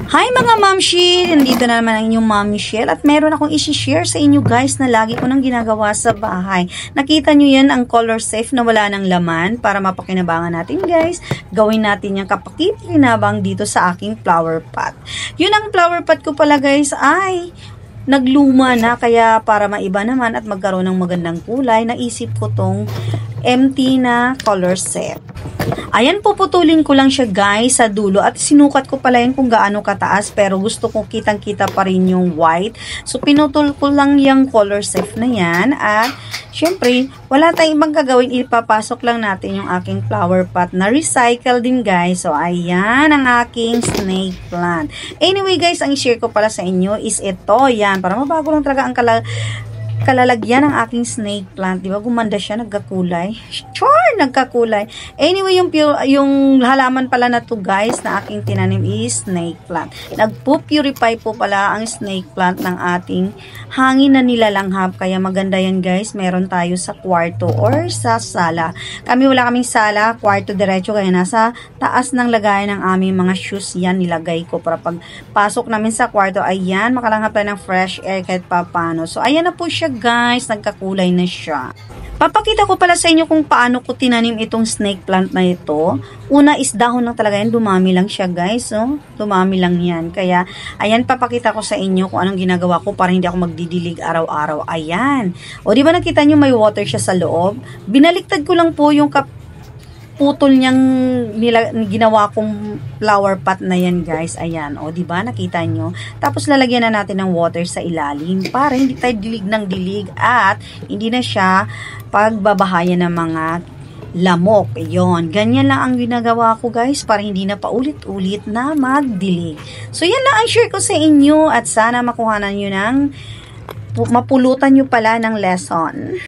Hi mga Mamshi! Nandito na naman ang inyong Ma'am Michelle at meron akong isi-share sa inyo guys na lagi ko nang ginagawa sa bahay. Nakita nyo yan ang color safe na wala ng laman para mapakinabangan natin guys. Gawin natin yung kapakikinabang dito sa aking flower pot. Yun ang flower pot ko pala guys ay nagluma na, kaya para maiba naman at magkaroon ng magandang kulay, naisip ko tong empty na color set. Ayan, puputulin ko lang siya guys sa dulo at sinukat ko pala yan kung gaano kataas, pero gusto ko kitang-kita pa rin yung white. So, pinutol ko lang yung color safe na yan at syempre, wala tayong ibang gagawin, ipapasok lang natin yung aking flower pot na recycle din guys. So, ayan ang aking snake plant. Anyway guys, ang i-share ko pala sa inyo is ito, yan, para mabago lang talaga ang kalalagyan ng aking snake plant. Diba? Gumanda siya, nagkakulay. Sure, nagkakulay. Anyway, yung halaman pala na to guys, na aking tinanim is snake plant. Nagpo-purify po pala ang snake plant ng ating hangin na nilalanghap. Kaya maganda yan guys. Meron tayo sa kwarto or sa sala. Kami wala kaming sala, kwarto diretso. Kaya nasa taas ng lagayan ng aming mga shoes yan nilagay ko para pag pasok namin sa kwarto, ayan, makalanghap tayo ng fresh air kahit papano. So, ayan na po siya guys, nagkakulay na siya. Papakita ko pala sa inyo kung paano ko tinanim itong snake plant na ito. Una is dahon lang talaga yan, dumami lang siya guys, so dumami lang yan. Kaya ayan, papakita ko sa inyo kung anong ginagawa ko para hindi ako magdidilig araw-araw. Ayan, o di ba nakita nyo may water siya sa loob? Binaliktad ko lang po yung putol niyang ginawa kong flower pot na yan guys. Ayan, o diba nakita nyo? Tapos lalagyan na natin ng water sa ilalim para hindi tayo dilig ng dilig at hindi na siya pagbabahayan ng mga lamok. Yon, ganyan lang ang ginagawa ko guys para hindi na paulit-ulit na magdilig. So yan lang ang share ko sa inyo at sana makuhanan nyo ng mapulutan nyo pala ng lesson.